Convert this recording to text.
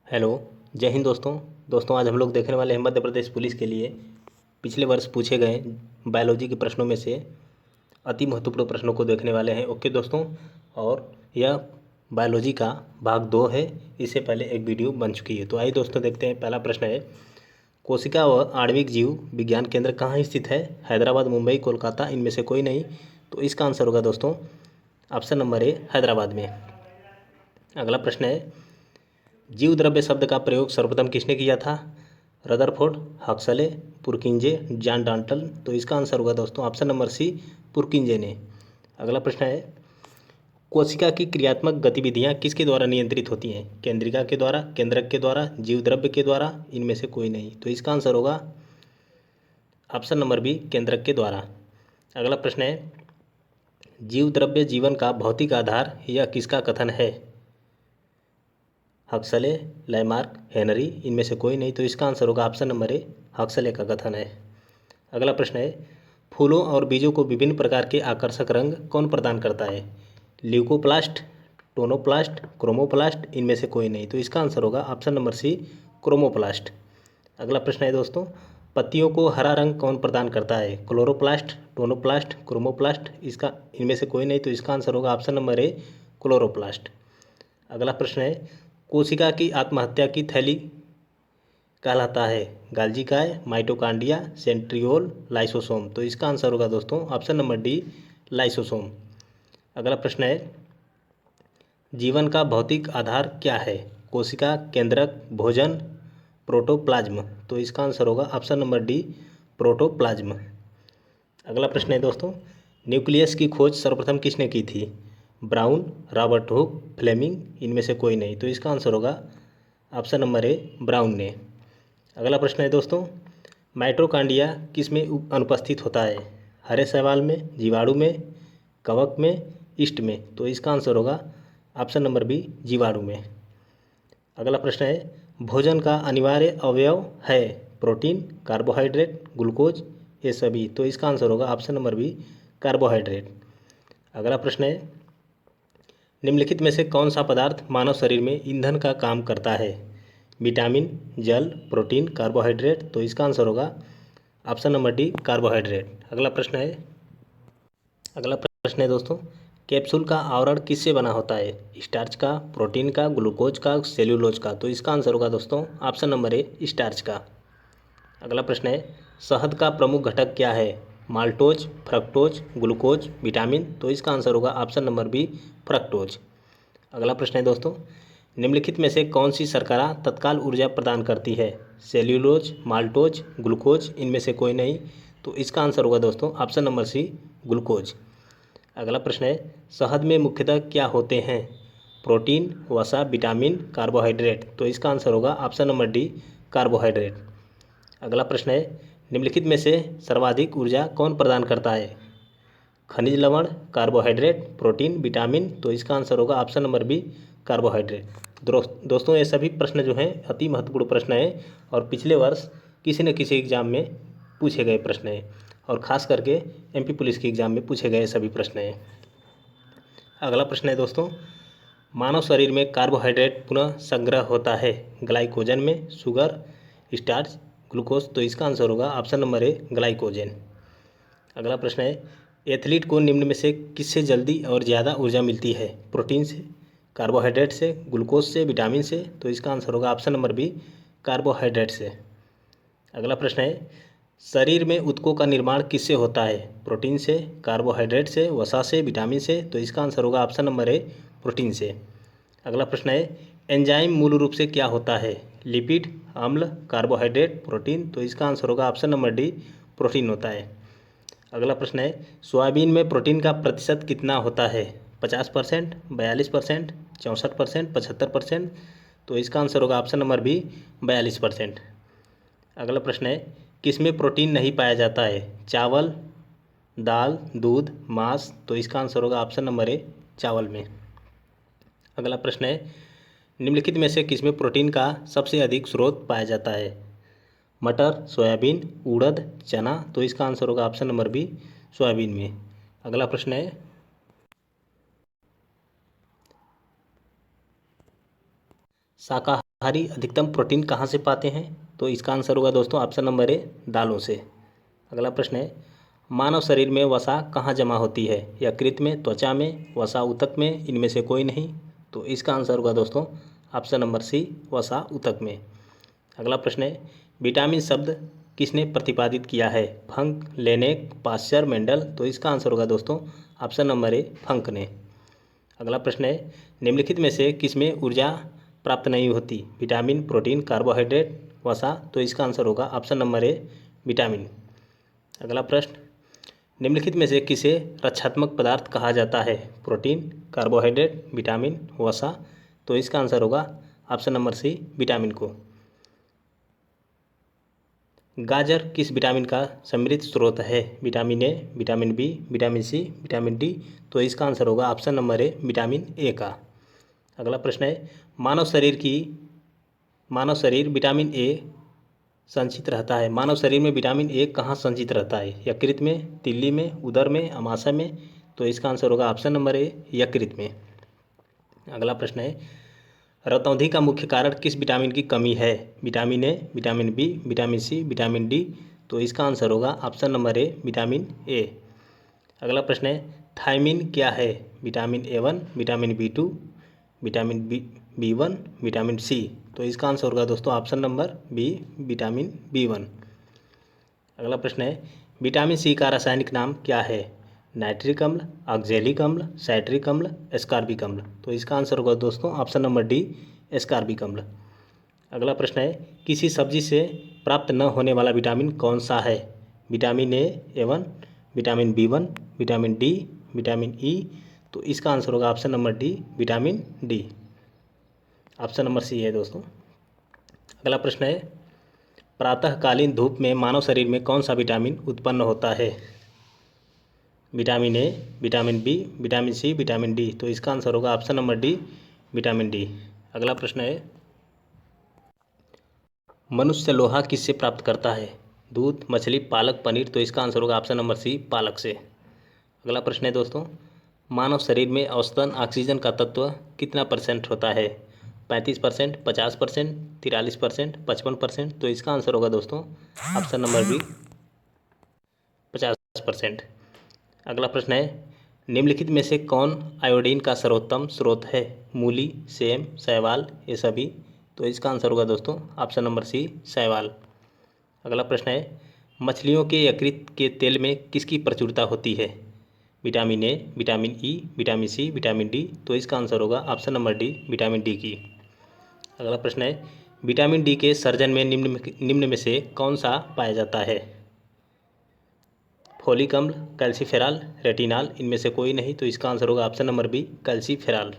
Hello. जय हिंद दोस्तों आज हम लोग देखने वाले हैं मध्य प्रदेश पुलिस के लिए पिछले वर्ष पूछे गए बायोलॉजी के प्रश्नों में से अति महत्वपूर्ण प्रश्नों को देखने वाले हैं। ओके दोस्तों, और यह बायोलॉजी का भाग 2 है। इससे पहले एक वीडियो बन चुकी है। तो आइए दोस्तों देखते हैं। पहला प्रश्न है, कोशिका व आणविक जीव विज्ञान केंद्र कहाँ स्थित है? हैदराबाद, मुंबई, कोलकाता, इनमें से कोई नहीं। तो इसका आंसर होगा दोस्तों ऑप्शन नंबर ए, हैदराबाद में। अगला प्रश्न है, जीव द्रव्य शब्द का प्रयोग सर्वप्रथम किसने किया था? Rutherford, Huxley, पुरकिंजे, John Dalton. तो इसका आंसर होगा दोस्तों ऑप्शन नंबर सी, पुरकिंजे ने। अगला प्रश्न है, कोशिका की क्रियात्मक गतिविधियां किसके द्वारा नियंत्रित होती हैं? केंद्रिका के द्वारा, केंद्रक के द्वारा, जीव द्रव्य के द्वारा, इनमें से कोई नहीं। तो इसका आंसर होगा ऑप्शन नंबर बी, केंद्रक के द्वारा। अगला प्रश्न है, जीव द्रव्य जीवन का भौतिक आधार यह किसका कथन है? हक्सले, लैमार्क, हेनरी, इनमें से कोई नहीं। तो इसका आंसर होगा ऑप्शन नंबर ए, हक्सले का कथन है। अगला प्रश्न है, फूलों और बीजों को विभिन्न प्रकार के आकर्षक रंग कौन प्रदान करता है? ल्यूकोप्लास्ट, टोनोप्लास्ट, क्रोमोप्लास्ट, इनमें से कोई नहीं। तो इसका आंसर होगा ऑप्शन नंबर सी, क्रोमोप्लास्ट। अगला प्रश्न है दोस्तों, पत्तियों को हरा रंग कौन प्रदान करता है? क्लोरोप्लास्ट, टोनोप्लास्ट, क्रोमोप्लास्ट, इसका इनमें से कोई नहीं। तो इसका आंसर होगा ऑप्शन नंबर ए, क्लोरोप्लास्ट। अगला प्रश्न है, कोशिका की आत्महत्या की थैली कहलाता है? गाल्जी काय, माइटोकांड्रिया, सेंट्रियोल, लाइसोसोम। तो इसका आंसर होगा दोस्तों ऑप्शन नंबर डी, लाइसोसोम। अगला प्रश्न है, जीवन का भौतिक आधार क्या है? कोशिका, केंद्रक, भोजन, प्रोटोप्लाज्म। तो इसका आंसर होगा ऑप्शन नंबर डी, प्रोटोप्लाज्म। अगला प्रश्न है दोस्तों, न्यूक्लियस की खोज सर्वप्रथम किसने की थी? ब्राउन, रॉबर्ट हुक, फ्लेमिंग, इनमें से कोई नहीं। तो इसका आंसर होगा ऑप्शन नंबर ए, ब्राउन ने। अगला प्रश्न है दोस्तों, माइटोकांड्रिया किस में अनुपस्थित होता है? हरे शैवाल में, जीवाणु में, कवक में, ईस्ट में। तो इसका आंसर होगा ऑप्शन नंबर बी, जीवाणु में। अगला प्रश्न है, भोजन का अनिवार्य अवयव है? प्रोटीन, कार्बोहाइड्रेट, ग्लूकोज, ये सभी। तो इसका आंसर होगा ऑप्शन नंबर बी, कार्बोहाइड्रेट। अगला प्रश्न है, निम्नलिखित में से कौन सा पदार्थ मानव शरीर में ईंधन का काम करता है? विटामिन, जल, प्रोटीन, कार्बोहाइड्रेट। तो इसका आंसर होगा ऑप्शन नंबर डी, कार्बोहाइड्रेट। अगला प्रश्न है दोस्तों, कैप्सूल का आवरण किससे बना होता है? स्टार्च का, प्रोटीन का, ग्लूकोज का, सेल्यूलोज का। तो इसका आंसर होगा दोस्तों ऑप्शन नंबर ए, स्टार्च का। अगला प्रश्न है, शहद का प्रमुख घटक क्या है? Maltose, fructose, glucose, vitamin. तो इसका आंसर होगा ऑप्शन नंबर बी, फ्रक्टोज। अगला प्रश्न है दोस्तों, निम्नलिखित में से कौन सी शर्करा तत्काल ऊर्जा प्रदान करती है? सेल्यूलोज, माल्टोज, ग्लूकोज, इनमें से कोई नहीं। तो इसका आंसर होगा दोस्तों ऑप्शन नंबर सी, ग्लूकोज। अगला प्रश्न है, शहद में मुख्यतः क्या होते हैं? प्रोटीन, वसा, विटामिन, कार्बोहाइड्रेट। तो इसका आंसर होगा ऑप्शन नंबर डी, कार्बोहाइड्रेट। अगला प्रश्न है, निम्नलिखित में से सर्वाधिक ऊर्जा कौन प्रदान करता है? खनिज लवण, कार्बोहाइड्रेट, प्रोटीन, विटामिन। तो इसका आंसर होगा ऑप्शन नंबर बी, कार्बोहाइड्रेट। दोस्तों ये सभी प्रश्न जो हैं अति महत्वपूर्ण प्रश्न हैं और पिछले वर्ष किसी न किसी एग्जाम में पूछे गए प्रश्न हैं और ख़ास करके एमपी पुलिस के एग्ज़ाम में पूछे गए सभी प्रश्न हैं। अगला प्रश्न है दोस्तों, मानव शरीर में कार्बोहाइड्रेट पुनः संग्रह होता है ग्लाइकोजन में, शुगर, स्टार्च, ग्लूकोज। तो इसका आंसर होगा ऑप्शन नंबर ए, ग्लाइकोजन। अगला प्रश्न है, एथलीट को निम्न में से किससे जल्दी और ज़्यादा ऊर्जा मिलती है? प्रोटीन से, कार्बोहाइड्रेट से, ग्लूकोज से, विटामिन से। तो इसका आंसर होगा ऑप्शन नंबर बी, कार्बोहाइड्रेट से। अगला प्रश्न है, शरीर में ऊतकों का निर्माण किससे होता है? प्रोटीन से, कार्बोहाइड्रेट से, वसा से, विटामिन से। तो इसका आंसर होगा ऑप्शन नंबर ए, प्रोटीन से। अगला प्रश्न है, एंजाइम मूल रूप से क्या होता है? लिपिड, अम्ल, कार्बोहाइड्रेट, प्रोटीन। तो इसका आंसर होगा ऑप्शन नंबर डी, प्रोटीन होता है। अगला प्रश्न है, सोयाबीन में प्रोटीन का प्रतिशत कितना होता है? 50%, 42%, 64%, 75%। तो इसका आंसर होगा ऑप्शन नंबर बी, 42%। अगला प्रश्न है, किसमें प्रोटीन नहीं पाया जाता है? चावल, दाल, दूध, मांस। तो इसका आंसर होगा ऑप्शन नंबर ए, चावल में। अगला प्रश्न है, निम्नलिखित में से किसमें प्रोटीन का सबसे अधिक स्रोत पाया जाता है? मटर, सोयाबीन, उड़द, चना। तो इसका आंसर होगा ऑप्शन नंबर बी, सोयाबीन में। अगला प्रश्न है, शाकाहारी शाकाहारी अधिकतम प्रोटीन कहाँ से पाते हैं? तो इसका आंसर होगा दोस्तों ऑप्शन नंबर ए, दालों से। अगला प्रश्न है, मानव शरीर में वसा कहाँ जमा होती है? यकृत में, त्वचा में, वसा ऊतक में, इनमें से कोई नहीं। तो इसका आंसर होगा दोस्तों ऑप्शन नंबर सी, वसा ऊतक में। अगला प्रश्न है, विटामिन शब्द किसने प्रतिपादित किया है? फंक, लेनेक, पाश्चर, मेंडल। तो इसका आंसर होगा दोस्तों ऑप्शन नंबर ए, फंक ने। अगला प्रश्न है, निम्नलिखित में से किसमें ऊर्जा प्राप्त नहीं होती? विटामिन, प्रोटीन, कार्बोहाइड्रेट, वसा। तो इसका आंसर होगा ऑप्शन नंबर ए, विटामिन। अगला प्रश्न, निम्नलिखित में से किसे रक्षात्मक पदार्थ कहा जाता है? प्रोटीन, कार्बोहाइड्रेट, विटामिन, वसा। तो इसका आंसर होगा ऑप्शन नंबर सी, विटामिन को। गाजर किस विटामिन का समृद्ध स्रोत है? Vitamin A, vitamin B, vitamin C, vitamin D. तो इसका आंसर होगा option number A, vitamin A का। अगला प्रश्न है, मानव शरीर विटामिन ए संचित रहता है। मानव शरीर में विटामिन ए कहाँ संचित रहता है? यकृत में, तिल्ली में, उदर में, अमाशय में। तो इसका आंसर होगा ऑप्शन नंबर ए, यकृत में। अगला प्रश्न है, रतौंधी का मुख्य कारण किस विटामिन की कमी है? Vitamin A, vitamin B, vitamin C, vitamin D. तो इसका आंसर होगा option number A, vitamin A. अगला प्रश्न है, थायमिन क्या है? Vitamin A one, vitamin B two, vitamin B one, vitamin C. तो इसका आंसर होगा दोस्तों option number B, vitamin B one. अगला प्रश्न है, विटामिन सी का रासायनिक नाम क्या है? नाइट्रिक अम्ल, ऑक्जेलिक अम्ल, साइट्रिक अम्ल, एस्कॉर्बिक अम्ल। तो इसका आंसर होगा दोस्तों ऑप्शन नंबर डी, एस्कॉर्बिक अम्ल। अगला प्रश्न है, किसी सब्जी से प्राप्त न होने वाला विटामिन कौन सा है? Vitamin A one, vitamin B one, vitamin D, vitamin E. तो इसका आंसर होगा option number D, vitamin D. Option number C है दोस्तों। अगला प्रश्न है, प्रातःकालीन धूप में मानव शरीर में कौन सा विटामिन उत्पन्न होता है? Vitamin A, vitamin B, vitamin C, vitamin D. तो इसका आंसर होगा option number D, vitamin D. अगला प्रश्न है, मनुष्य लोहा किससे प्राप्त करता है? दूध, मछली, पालक, पनीर। तो इसका आंसर होगा ऑप्शन नंबर सी, पालक से। अगला प्रश्न है दोस्तों, मानव शरीर में औसतन ऑक्सीजन का तत्व कितना % होता है? 35%, 50%, 43%, 55%। तो इसका आंसर होगा दोस्तों ऑप्शन नंबर बी, 50%। अगला प्रश्न है, निम्नलिखित में से कौन आयोडीन का सर्वोत्तम स्रोत है? मूली, सेम, शैवाल, ये सभी। तो इसका आंसर होगा दोस्तों ऑप्शन नंबर सी, शैवाल। अगला प्रश्न है, मछलियों के यकृत के तेल में किसकी प्रचुरता होती है? Vitamin A, vitamin E, vitamin C, vitamin D. तो इसका आंसर होगा option number D, vitamin D की। अगला प्रश्न है, विटामिन डी के सर्जन में निम्न में से कौन सा पाया जाता है? फोलिक अम्ल, कैल्सीफेरॉल, रेटिनॉल। इनमें से कोई नहीं। तो इसका आंसर होगा ऑप्शन नंबर बी, कैल्सीफेरॉल।